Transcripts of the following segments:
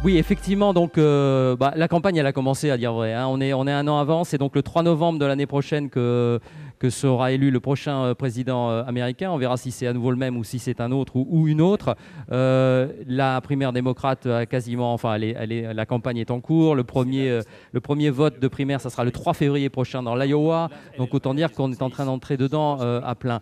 Oui, effectivement, donc la campagne elle a commencé à dire vrai, hein. On est un an avant, c'est donc le 3 novembre de l'année prochaine que sera élu le prochain président américain. On verra si c'est à nouveau le même ou si c'est un autre ou une autre. La primaire démocrate a quasiment, enfin la campagne est en cours. Le premier vote de primaire, ça sera le 3 février prochain dans l'Iowa. Donc autant dire qu'on est en train d'entrer dedans à plein.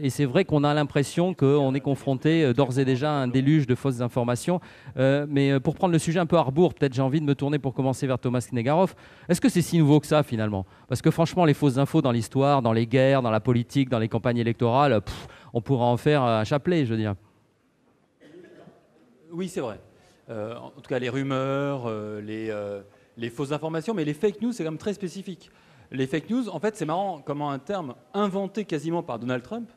Et c'est vrai qu'on a l'impression qu'on est confronté d'ores et déjà à un déluge de fausses informations. Mais pour prendre le sujet un peu à rebours, peut-être j'ai envie de me tourner pour commencer vers Thomas Knegarov. Est-ce que c'est si nouveau que ça finalement? Parce que franchement, les fausses infos dans l'histoire, dans les guerres, dans la politique, dans les campagnes électorales, on pourra en faire un chapelet, je veux dire. Oui, c'est vrai. En tout cas, les rumeurs, les fausses informations, mais les fake news, c'est quand même très spécifique. Les fake news, en fait, c'est marrant comment un terme inventé quasiment par Donald Trump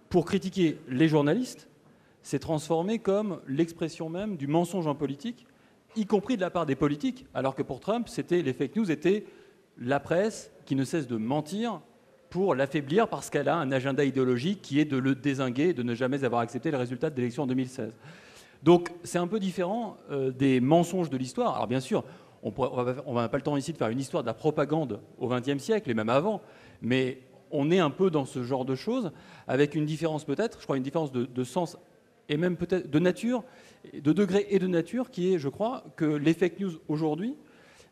pour critiquer les journalistes s'est transformé comme l'expression même du mensonge en politique, y compris de la part des politiques, alors que pour Trump, les fake news étaient la presse qui ne cesse de mentir pour l'affaiblir parce qu'elle a un agenda idéologique qui est de le dézinguer et de ne jamais avoir accepté le résultat de l'élection en 2016. Donc c'est un peu différent des mensonges de l'histoire. Alors bien sûr, on n'a pas le temps ici de faire une histoire de la propagande au XXe siècle et même avant, mais on est un peu dans ce genre de choses, avec une différence peut-être, je crois une différence de sens et même peut-être de nature, de degré et de nature, qui est, je crois, que les fake news aujourd'hui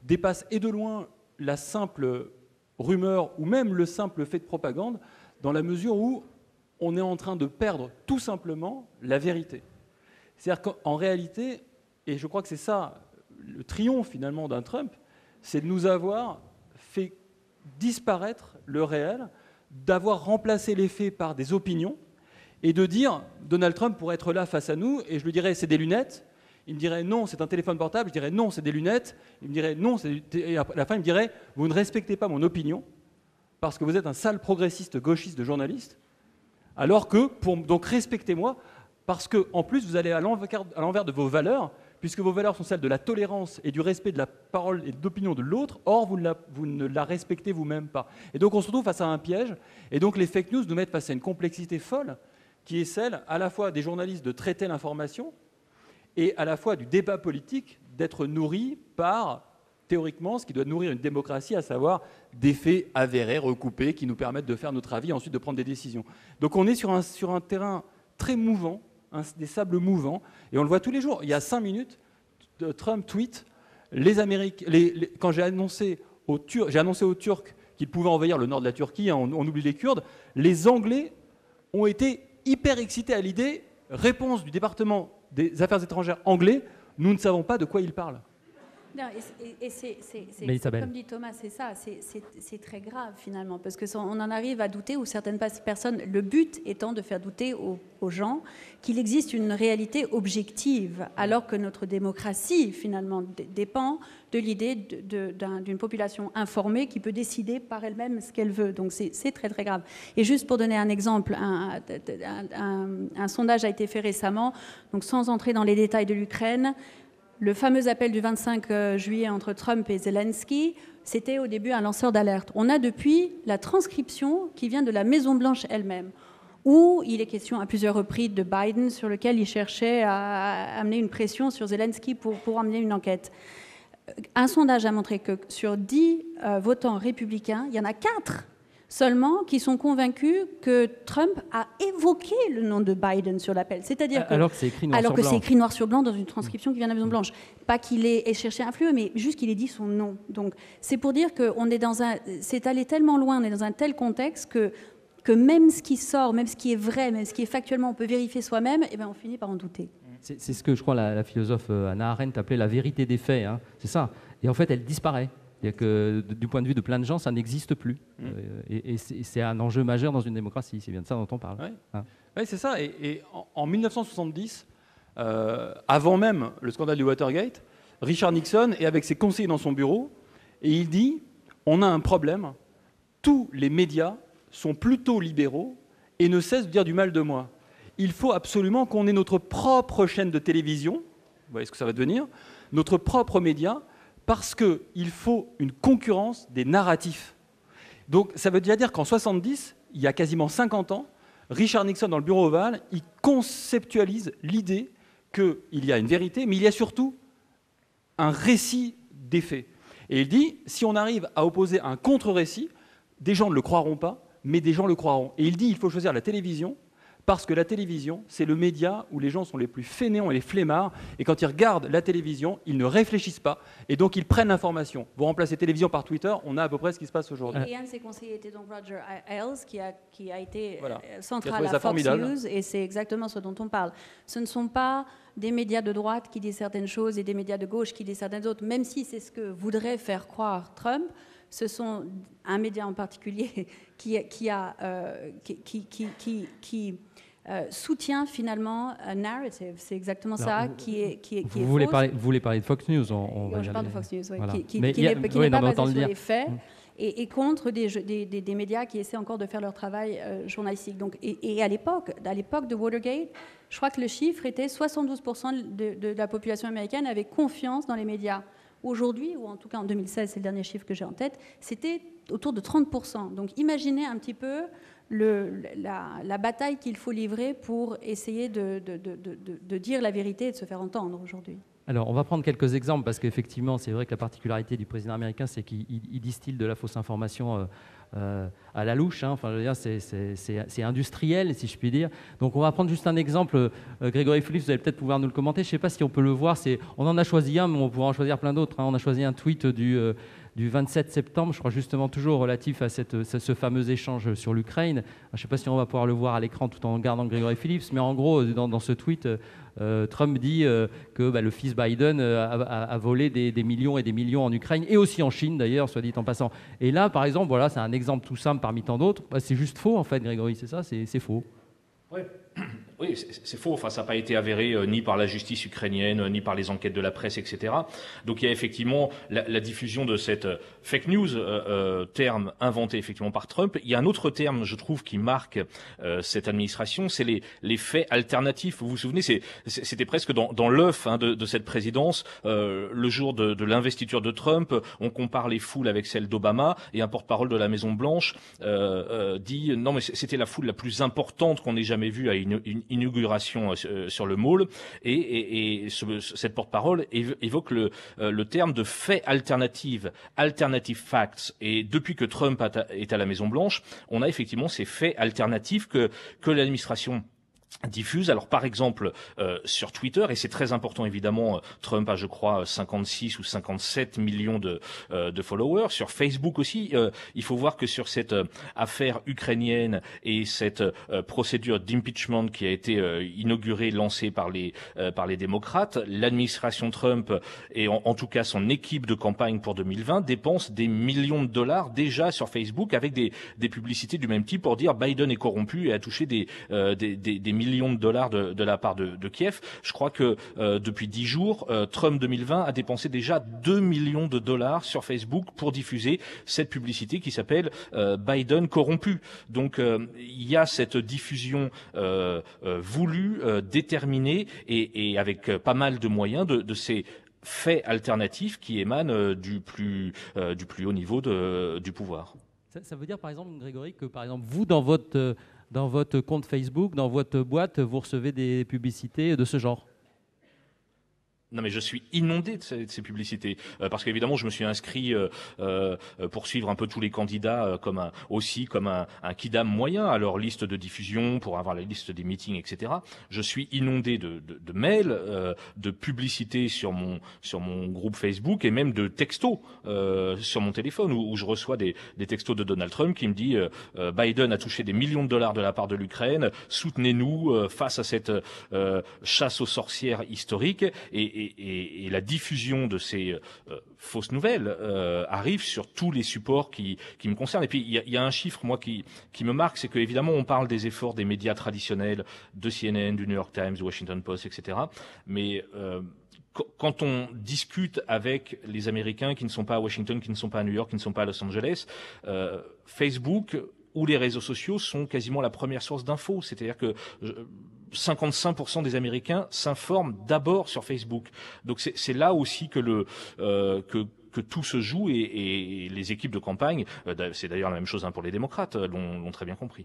dépassent et de loin la simple rumeur ou même le simple fait de propagande, dans la mesure où on est en train de perdre tout simplement la vérité. C'est-à-dire qu'en réalité, et je crois que c'est ça le triomphe finalement d'un Trump, c'est de nous avoir fait disparaître le réel, d'avoir remplacé les faits par des opinions, et de dire, Donald Trump pourrait être là face à nous, et je lui dirais, c'est des lunettes. Il me dirait, non, c'est un téléphone portable. Je dirais, non, c'est des lunettes. Il me dirait, non, et à la fin, il me dirait, vous ne respectez pas mon opinion, parce que vous êtes un sale progressiste gauchiste de journaliste, alors que, donc respectez-moi, parce qu'en plus, vous allez à l'envers de vos valeurs, puisque vos valeurs sont celles de la tolérance et du respect de la parole et de l'opinion de l'autre, or vous ne la respectez vous-même pas. Et donc on se retrouve face à un piège, et donc les fake news nous mettent face à une complexité folle, qui est celle à la fois des journalistes de traiter l'information et à la fois du débat politique d'être nourri par, théoriquement, ce qui doit nourrir une démocratie, à savoir des faits avérés, recoupés, qui nous permettent de faire notre avis et ensuite de prendre des décisions. Donc on est sur un terrain très mouvant, des sables mouvants, et on le voit tous les jours. Il y a 5 minutes, Trump tweet, quand j'ai annoncé aux Turcs qu'ils pouvaient envahir le nord de la Turquie, hein, on oublie les Kurdes, les Anglais ont été hyper excités à l'idée, réponse du département des affaires étrangères anglais, nous ne savons pas de quoi il parle. Non, c'est comme dit Thomas, c'est ça, c'est très grave finalement, parce qu'on en arrive à douter, ou certaines personnes, le but étant de faire douter aux gens qu'il existe une réalité objective, alors que notre démocratie finalement dépend de l'idée d'une population informée qui peut décider par elle-même ce qu'elle veut. Donc c'est très très grave. Et juste pour donner un exemple, un sondage a été fait récemment, donc sans entrer dans les détails de l'Ukraine. Le fameux appel du 25 juillet entre Trump et Zelensky, c'était au début un lanceur d'alerte. On a depuis la transcription qui vient de la Maison-Blanche elle-même, où il est question à plusieurs reprises de Biden, sur lequel il cherchait à amener une pression sur Zelensky pour amener une enquête. Un sondage a montré que sur 10 votants républicains, il y en a 4 seulement qui sont convaincus que Trump a évoqué le nom de Biden sur l'appel. C'est-à-dire alors que c'est écrit noir sur blanc dans une transcription qui vient de la Maison-Blanche. Pas qu'il ait cherché à influer, mais juste qu'il ait dit son nom. Donc c'est pour dire qu'on est c'est allé tellement loin, on est dans un tel contexte que même ce qui sort, même ce qui est vrai, même ce qui est factuellement, on peut vérifier soi-même, et ben on finit par en douter. C'est ce que je crois la philosophe Hannah Arendt appelait la vérité des faits, hein. C'est ça. Et en fait, elle disparaît. C'est-à-dire que du point de vue de plein de gens, ça n'existe plus. Et c'est un enjeu majeur dans une démocratie. C'est bien de ça dont on parle. Oui, hein. Ouais, c'est ça. Et en 1970, avant même le scandale du Watergate, Richard Nixon est avec ses conseillers dans son bureau et il dit « On a un problème, tous les médias sont plutôt libéraux et ne cessent de dire du mal de moi. Il faut absolument qu'on ait notre propre chaîne de télévision, vous voyez ce que ça va devenir, notre propre média, parce qu'il faut une concurrence des narratifs. » Donc ça veut déjà dire qu'en 70, il y a quasiment 50 ans, Richard Nixon, dans le bureau ovale, il conceptualise l'idée qu'il y a une vérité, mais il y a surtout un récit des faits. Et il dit, si on arrive à opposer un contre-récit, des gens ne le croiront pas, mais des gens le croiront. Et il dit, il faut choisir la télévision, parce que la télévision, c'est le média où les gens sont les plus fainéants et les flemmards, et quand ils regardent la télévision, ils ne réfléchissent pas, et donc ils prennent l'information. Vous remplacez télévision par Twitter, on a à peu près ce qui se passe aujourd'hui. Et un de ses conseillers était donc Roger Ailes, qui a été voilà. central à Fox News, et c'est exactement ce dont on parle. Ce ne sont pas des médias de droite qui disent certaines choses et des médias de gauche qui disent certaines autres, même si c'est ce que voudrait faire croire Trump. Ce sont un média en particulier qui soutient finalement un narrative. C'est exactement ça qui est vous voulez parler de Fox News, je parle de Fox News, oui, voilà. qui n'est pas basé sur les faits. Mmh. Et contre des médias qui essaient encore de faire leur travail journalistique. Donc, et à l'époque de Watergate, je crois que le chiffre était 72% de la population américaine avait confiance dans les médias. Aujourd'hui, ou en tout cas en 2016, c'est le dernier chiffre que j'ai en tête, c'était autour de 30%. Donc imaginez un petit peu la bataille qu'il faut livrer pour essayer de dire la vérité et de se faire entendre aujourd'hui. Alors, on va prendre quelques exemples, parce qu'effectivement, c'est vrai que la particularité du président américain, c'est qu'il distille de la fausse information à la louche. Enfin, je veux dire, c'est industriel, si je puis dire. Donc, on va prendre juste un exemple. Grégory Phillips, vous allez peut-être pouvoir nous le commenter. Je ne sais pas si on peut le voir. On en a choisi un, mais on pourra en choisir plein d'autres. On a choisi un tweet du 27 septembre, je crois justement toujours relatif à ce fameux échange sur l'Ukraine. Je ne sais pas si on va pouvoir le voir à l'écran tout en regardant Grégory Phillips, mais en gros, dans ce tweet, Trump dit que le fils Biden a volé des millions et des millions en Ukraine, et aussi en Chine d'ailleurs, soit dit en passant. Et là, par exemple, voilà, c'est un exemple tout simple parmi tant d'autres. C'est juste faux, en fait, Grégory, c'est ça, c'est faux. Ouais. Oui, c'est faux. Enfin, ça n'a pas été avéré ni par la justice ukrainienne, ni par les enquêtes de la presse, etc. Donc il y a effectivement la diffusion de cette fake news, terme inventé effectivement par Trump. Il y a un autre terme, je trouve, qui marque cette administration, c'est les faits alternatifs. Vous vous souvenez, c'était presque dans l'œuf de cette présidence. Le jour de l'investiture de Trump, on compare les foules avec celles d'Obama, et un porte-parole de la Maison-Blanche dit non, mais c'était la foule la plus importante qu'on ait jamais vue à une inauguration sur le Mall, et cette porte-parole évoque le terme de faits alternative facts. Et depuis que Trump est à la Maison-Blanche, on a effectivement ces faits alternatifs que l'administration diffuse. Alors par exemple sur Twitter, et c'est très important évidemment, Trump a je crois 56 ou 57 millions de followers. Sur Facebook aussi, il faut voir que sur cette affaire ukrainienne et cette procédure d'impeachment qui a été inaugurée, lancée par les démocrates, l'administration Trump et en tout cas son équipe de campagne pour 2020 dépense des millions de dollars déjà sur Facebook avec des publicités du même type pour dire Biden est corrompu et a touché des millions de dollars de la part de Kiev. Je crois que depuis 10 jours, Trump 2020 a dépensé déjà 2 millions de dollars sur Facebook pour diffuser cette publicité qui s'appelle Biden corrompu. Donc il y a cette diffusion voulue, déterminée et avec pas mal de moyens de ces faits alternatifs qui émanent du plus haut niveau du pouvoir. Ça veut dire par exemple, Grégory, que par exemple vous dans votre compte Facebook, dans votre boîte, vous recevez des publicités de ce genre? Non, mais je suis inondé de ces publicités parce qu'évidemment je me suis inscrit pour suivre un peu tous les candidats comme un kidam moyen à leur liste de diffusion, pour avoir la liste des meetings, etc. Je suis inondé de mails, de publicités sur mon groupe Facebook et même de textos sur mon téléphone où je reçois des textos de Donald Trump qui me dit Biden a touché des millions de dollars de la part de l'Ukraine, soutenez-nous face à cette chasse aux sorcières historique. Et la diffusion de ces fausses nouvelles arrive sur tous les supports qui me concernent. Et puis il y a un chiffre moi qui me marque, c'est que évidemment on parle des efforts des médias traditionnels, de CNN, du New York Times, du Washington Post, etc. Mais quand on discute avec les Américains qui ne sont pas à Washington, qui ne sont pas à New York, qui ne sont pas à Los Angeles, Facebook ou les réseaux sociaux sont quasiment la première source d'infos. C'est-à-dire que 55% des Américains s'informent d'abord sur Facebook. Donc c'est là aussi que tout se joue et les équipes de campagne, c'est d'ailleurs la même chose pour les démocrates, l'ont très bien compris.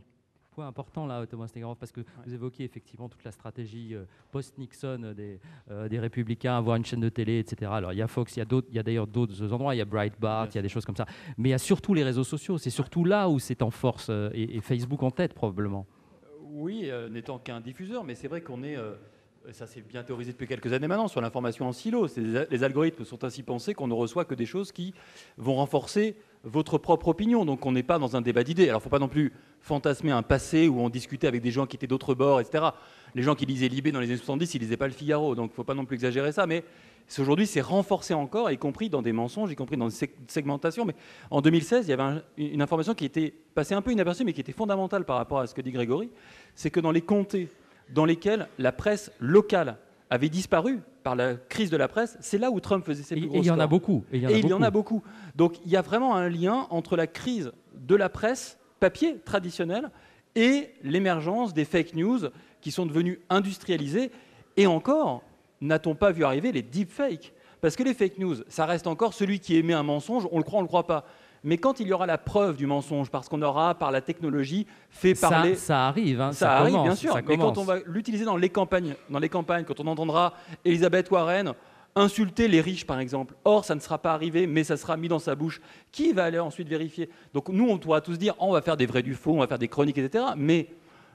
point important là, Thomas Negerov, parce que vous évoquez effectivement toute la stratégie post-Nixon des Républicains, avoir une chaîne de télé, etc. Alors il y a Fox, il y a d'ailleurs d'autres endroits, il y a Breitbart, il y a des choses comme ça. Mais il y a surtout les réseaux sociaux, c'est surtout là où c'est en force, et Facebook en tête probablement. Oui, n'étant qu'un diffuseur, mais c'est vrai qu'on est... ça c'est bien théorisé depuis quelques années maintenant, sur l'information en silo. Les algorithmes sont ainsi pensés qu'on ne reçoit que des choses qui vont renforcer votre propre opinion. Donc on n'est pas dans un débat d'idées. Alors il ne faut pas non plus fantasmer un passé où on discutait avec des gens qui étaient d'autres bords, etc. Les gens qui lisaient Libé dans les années 70, ils ne lisaient pas le Figaro. Donc il ne faut pas non plus exagérer ça. Mais aujourd'hui, c'est renforcé encore, y compris dans des mensonges, y compris dans des segmentations. Mais en 2016, il y avait une information qui était passée un peu inaperçue, mais qui était fondamentale par rapport à ce que dit Grégory. C'est que dans les comtés dans lesquels la presse locale avait disparu par la crise de la presse, c'est là où Trump faisait ses plus gros scores. Et il y en a beaucoup. Et il y en a beaucoup. Donc il y a vraiment un lien entre la crise de la presse papier traditionnelle et l'émergence des fake news qui sont devenues industrialisées. Et encore, n'a-t-on pas vu arriver les deepfakes ? Parce que les fake news, ça reste encore celui qui émet un mensonge, on le croit, on ne le croit pas. Mais quand il y aura la preuve du mensonge, parce qu'on aura, par la technologie, fait parler... Ça arrive, hein, ça arrive, bien sûr. Mais quand on va l'utiliser dans les campagnes, quand on entendra Elizabeth Warren insulter les riches, par exemple, or, ça ne sera pas arrivé, mais ça sera mis dans sa bouche, qui va aller ensuite vérifier ? Donc nous, on pourra tous dire, on va faire des vrais du faux, on va faire des chroniques, etc. Mais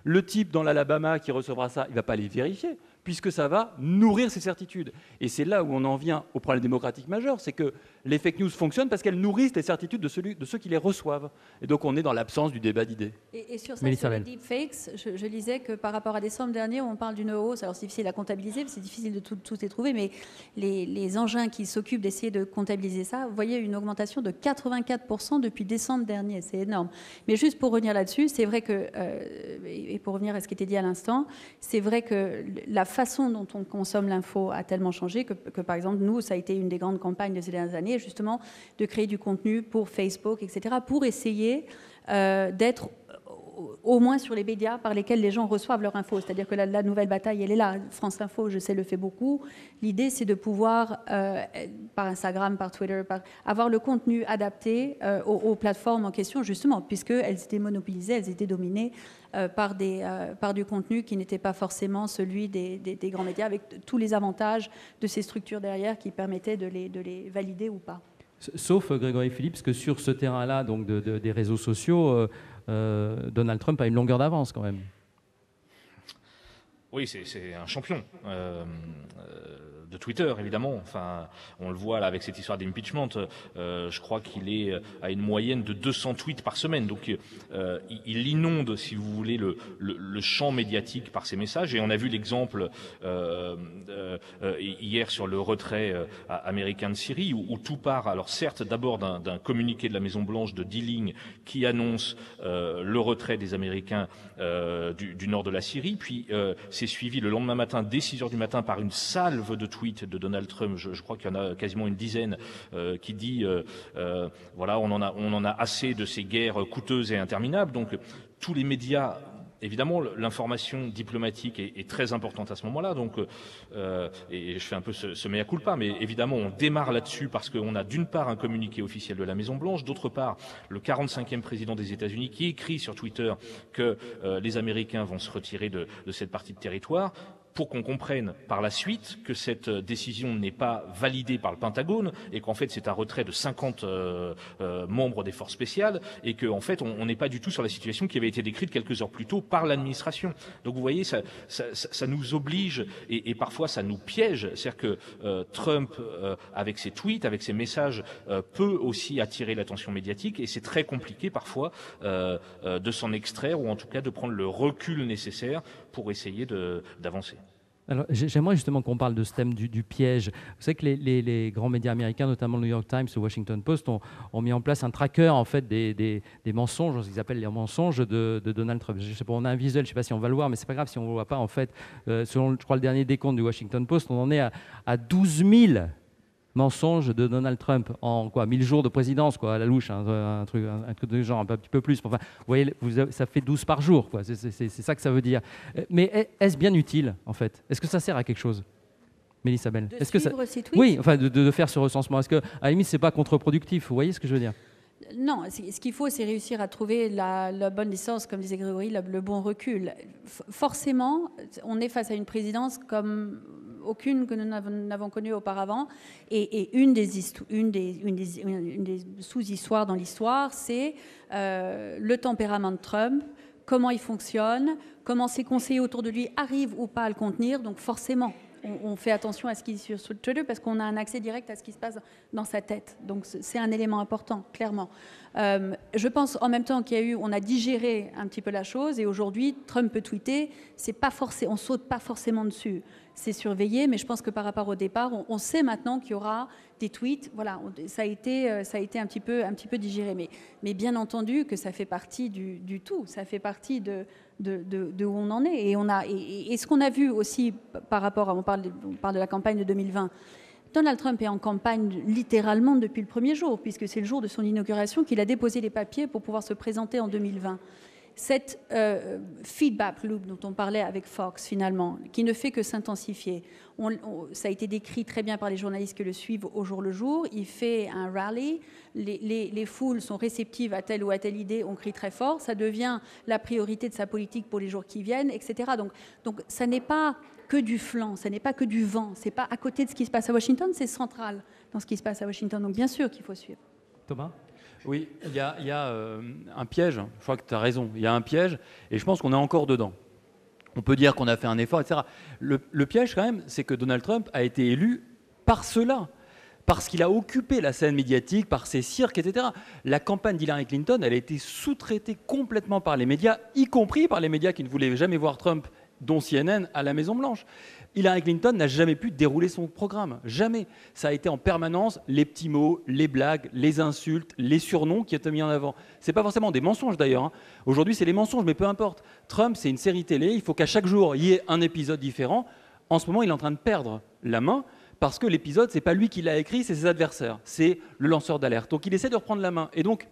le type dans l'Alabama qui recevra ça, il ne va pas les vérifier, puisque ça va nourrir ses certitudes. Et c'est là où on en vient au problème démocratique majeur, c'est que les fake news fonctionnent parce qu'elles nourrissent les certitudes de ceux qui les reçoivent. Et donc on est dans l'absence du débat d'idées. Et sur ça, sur les deepfakes, je lisais que par rapport à décembre dernier, on parle d'une hausse, alors c'est difficile à comptabiliser, c'est difficile de tout les trouver, mais les engins qui s'occupent d'essayer de comptabiliser ça, vous voyez une augmentation de 84% depuis décembre dernier, c'est énorme. Mais juste pour revenir là-dessus, c'est vrai que, et pour revenir à ce qui était dit à l'instant, c'est vrai que la façon dont on consomme l'info a tellement changé que par exemple, nous, ça a été une des grandes campagnes de ces dernières années, justement, de créer du contenu pour Facebook, etc., pour essayer d'être au moins sur les médias par lesquels les gens reçoivent leur info. C'est-à-dire que la nouvelle bataille, elle est là. France Info, je sais, le fait beaucoup. L'idée, c'est de pouvoir, par Instagram, par Twitter, avoir le contenu adapté aux plateformes en question, justement, puisqu'elles étaient monopolisées, elles étaient dominées par du contenu qui n'était pas forcément celui des grands médias, avec tous les avantages de ces structures derrière qui permettaient de les valider ou pas. Sauf Grégory Phillips, que sur ce terrain-là, donc des réseaux sociaux, Donald Trump a une longueur d'avance quand même. Oui, c'est un champion de Twitter, évidemment. Enfin, on le voit là avec cette histoire d'impeachment. Je crois qu'il est à une moyenne de 200 tweets par semaine. Donc, il inonde, si vous voulez, le champ médiatique par ses messages. Et on a vu l'exemple hier sur le retrait américain de Syrie, où tout part. Alors, certes, d'abord d'un communiqué de la Maison-Blanche de 10 lignes qui annonce le retrait des Américains du nord de la Syrie. Puis, c'est suivi le lendemain matin, dès 6 heures du matin, par une salve de tweets de Donald Trump. Je crois qu'il y en a quasiment une dizaine qui dit voilà, on en a assez de ces guerres coûteuses et interminables. Donc tous les médias, évidemment, l'information diplomatique est très importante à ce moment-là. Donc, et je fais un peu ce mea culpa, mais évidemment, on démarre là-dessus parce qu'on a d'une part un communiqué officiel de la Maison-Blanche, d'autre part le 45e président des États-Unis qui écrit sur Twitter que les Américains vont se retirer de cette partie de territoire, pour qu'on comprenne par la suite que cette décision n'est pas validée par le Pentagone et qu'en fait c'est un retrait de 50 membres des forces spéciales et qu'en fait on n'est pas du tout sur la situation qui avait été décrite quelques heures plus tôt par l'administration. Donc vous voyez, ça nous oblige et parfois ça nous piège. C'est-à-dire que Trump, avec ses tweets, avec ses messages, peut aussi attirer l'attention médiatique et c'est très compliqué parfois de s'en extraire ou en tout cas de prendre le recul nécessaire pour essayer d'avancer. Alors, j'aimerais justement qu'on parle de ce thème du piège. Vous savez que les grands médias américains, notamment le New York Times, le Washington Post, ont mis en place un tracker en fait des mensonges, ce qu'ils appellent les mensonges de Donald Trump. Je sais pas, on a un visuel, je ne sais pas si on va le voir, mais c'est pas grave si on ne le voit pas. En fait, selon, je crois, le dernier décompte du Washington Post, on en est à 12 000 mensonges de Donald Trump en 1000 jours de présidence, à la louche, un truc de genre, un petit peu plus. Enfin, vous voyez, ça fait 12 par jour, c'est ça que ça veut dire. Mais est-ce bien utile, en fait ? Est-ce que ça sert à quelque chose ? Mélissa Bell. Est-ce que ça... ces tweets ? Oui, enfin, de faire ce recensement. Est-ce que, à la limite, c'est pas contre-productif ? Vous voyez ce que je veux dire ? Non, ce qu'il faut, c'est réussir à trouver la bonne distance, comme disait Grégory, le bon recul. Forcément, on est face à une présidence comme aucune que nous n'avons connue auparavant. Et une des sous-histoires dans l'histoire, c'est le tempérament de Trump, comment il fonctionne, comment ses conseillers autour de lui arrivent ou pas à le contenir. Donc forcément, on fait attention à ce qui est sur Twitter parce qu'on a un accès direct à ce qui se passe dans sa tête. Donc c'est un élément important, clairement. Je pense en même temps on a digéré un petit peu la chose et aujourd'hui, Trump peut tweeter, on saute pas forcément dessus. C'est surveillé, mais je pense que par rapport au départ, on sait maintenant qu'il y aura des tweets. Voilà, ça a été un petit peu digéré, mais bien entendu que ça fait partie du tout. Ça fait partie de où on en est. Et ce qu'on a vu aussi par rapport on parle de la campagne de 2020. Donald Trump est en campagne littéralement depuis le premier jour, puisque c'est le jour de son inauguration qu'il a déposé les papiers pour pouvoir se présenter en 2020. Cette feedback loop dont on parlait avec Fox, finalement, qui ne fait que s'intensifier. Ça a été décrit très bien par les journalistes qui le suivent au jour le jour. Il fait un rallye, les foules sont réceptives à telle ou à telle idée, on crie très fort, ça devient la priorité de sa politique pour les jours qui viennent, etc. Donc ça n'est pas que du flanc, ça n'est pas que du vent, c'est pas à côté de ce qui se passe à Washington, c'est central dans ce qui se passe à Washington. Donc bien sûr qu'il faut suivre. Thomas ? Oui, il y a un piège, je crois que tu as raison, il y a un piège, et je pense qu'on est encore dedans. On peut dire qu'on a fait un effort, etc. Le piège, quand même, c'est que Donald Trump a été élu par cela, parce qu'il a occupé la scène médiatique, par ses cirques, etc. La campagne d'Hillary Clinton, elle a été sous-traitée complètement par les médias, y compris par les médias qui ne voulaient jamais voir Trump, dont CNN, à la Maison-Blanche. Hillary Clinton n'a jamais pu dérouler son programme, jamais. Ça a été en permanence les petits mots, les blagues, les insultes, les surnoms qui étaient mis en avant. C'est pas forcément des mensonges d'ailleurs. Aujourd'hui, c'est les mensonges, mais peu importe. Trump, c'est une série télé, il faut qu'à chaque jour, il y ait un épisode différent. En ce moment, il est en train de perdre la main parce que l'épisode, c'est pas lui qui l'a écrit, c'est ses adversaires. C'est le lanceur d'alerte. Donc, il essaie de reprendre la main. Et donc,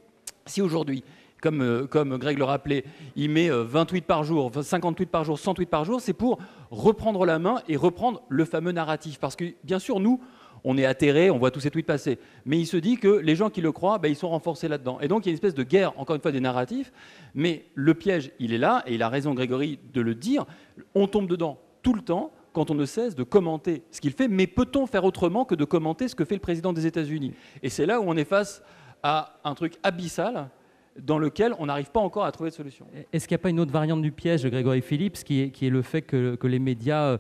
si aujourd'hui, comme Greg le rappelait, il met 20 tweets par jour, 50 tweets par jour, 100 tweets par jour, c'est pour reprendre la main et reprendre le fameux narratif. Parce que, bien sûr, nous, on est atterrés, on voit tous ces tweets passer. Mais il se dit que les gens qui le croient, ils sont renforcés là-dedans. Et donc, il y a une espèce de guerre, encore une fois, des narratifs. Mais le piège, il est là, et il a raison, Grégory, de le dire. On tombe dedans tout le temps quand on ne cesse de commenter ce qu'il fait. Mais peut-on faire autrement que de commenter ce que fait le président des États-Unis? Et c'est là où on est face à un truc abyssal dans lequel on n'arrive pas encore à trouver de solution. Est-ce qu'il n'y a pas une autre variante du piège de Grégory Phillips qui est le fait que les médias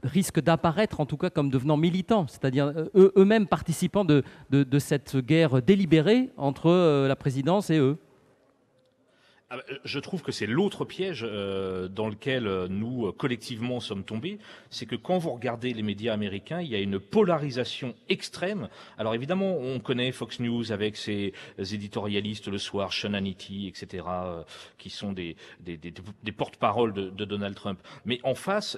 risquent d'apparaître en tout cas comme devenant militants, c'est-à-dire eux-mêmes participants de cette guerre délibérée entre la présidence et eux? Je trouve que c'est l'autre piège dans lequel nous, collectivement, sommes tombés. C'est que quand vous regardez les médias américains, il y a une polarisation extrême. Alors évidemment, on connaît Fox News avec ses éditorialistes le soir, Sean Hannity, etc., qui sont des porte-paroles de Donald Trump. Mais en face,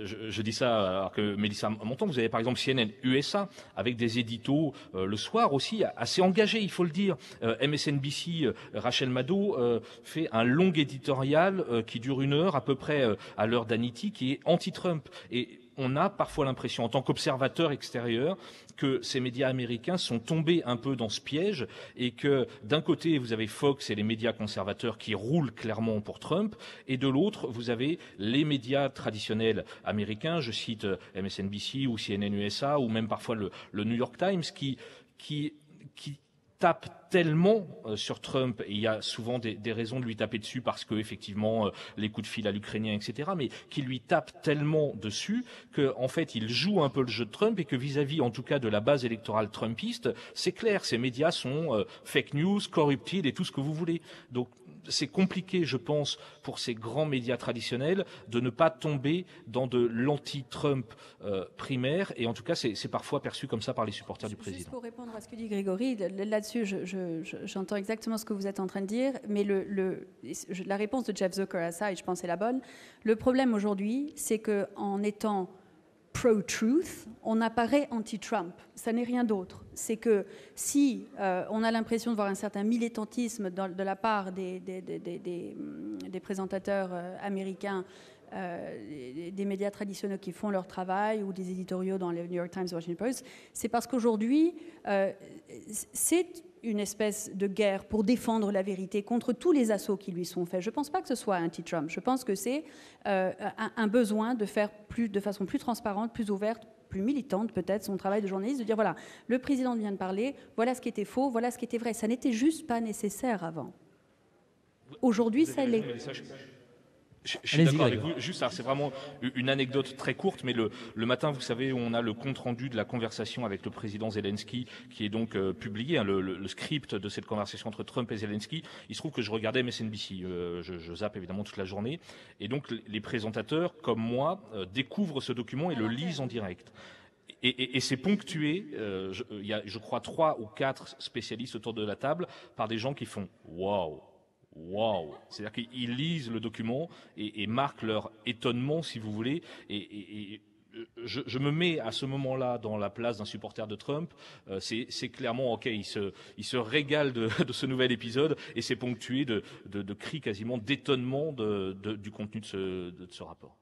je dis ça alors que Mélissa m'entend, vous avez par exemple CNN USA avec des éditos le soir aussi assez engagés, il faut le dire. MSNBC, Rachel Maddow fait un long éditorial qui dure 1 heure à peu près à l'heure d'Hannity qui est anti-Trump. Et on a parfois l'impression, en tant qu'observateur extérieur, que ces médias américains sont tombés un peu dans ce piège et que d'un côté, vous avez Fox et les médias conservateurs qui roulent clairement pour Trump et de l'autre, vous avez les médias traditionnels américains, je cite MSNBC ou CNN USA ou même parfois le New York Times qui tape tellement sur Trump, et il y a souvent des raisons de lui taper dessus parce que effectivement les coups de fil à l'Ukrainien, etc., mais qui lui tape tellement dessus que en fait il joue un peu le jeu de Trump et que vis-à-vis en tout cas de la base électorale trumpiste, c'est clair, ces médias sont fake news, corrupted et tout ce que vous voulez. Donc c'est compliqué, je pense, pour ces grands médias traditionnels de ne pas tomber dans de l'anti-Trump primaire. Et en tout cas, c'est parfois perçu comme ça par les supporters du président. Juste pour répondre à ce que dit Grégory, là-dessus, j'entends exactement ce que vous êtes en train de dire. Mais la réponse de Jeff Zucker à ça, et je pense c'est la bonne, le problème aujourd'hui, c'est qu'en étant pro-truth, on apparaît anti-Trump. Ça n'est rien d'autre. C'est que si on a l'impression de voir un certain militantisme de la part des présentateurs américains, des médias traditionnels qui font leur travail ou des éditoriaux dans le New York Times, Washington Post, c'est parce qu'aujourd'hui, c'est une espèce de guerre pour défendre la vérité contre tous les assauts qui lui sont faits. Je ne pense pas que ce soit anti-Trump. Je pense que c'est un besoin de faire de façon plus transparente, plus ouverte, plus militante peut-être, son travail de journaliste, de dire voilà, le président vient de parler, voilà ce qui était faux, voilà ce qui était vrai. Ça n'était juste pas nécessaire avant. Aujourd'hui, ça l'est. Je suis d'accord avec vous. Juste, c'est vraiment une anecdote très courte, mais le matin, vous savez, on a le compte-rendu de la conversation avec le président Zelensky, qui est donc publié, hein, le script de cette conversation entre Trump et Zelensky. Il se trouve que je regardais MSNBC, je zappe évidemment toute la journée, et donc les présentateurs, comme moi, découvrent ce document et le lisent en direct. Et c'est ponctué, il y a, je crois, 3 ou 4 spécialistes autour de la table par des gens qui font « waouh ». Waouh! C'est-à-dire qu'ils lisent le document et marquent leur étonnement, si vous voulez. Et je me mets à ce moment-là dans la place d'un supporter de Trump. C'est clairement, ok, il se régale de ce nouvel épisode et c'est ponctué de cris quasiment d'étonnement du contenu de ce rapport.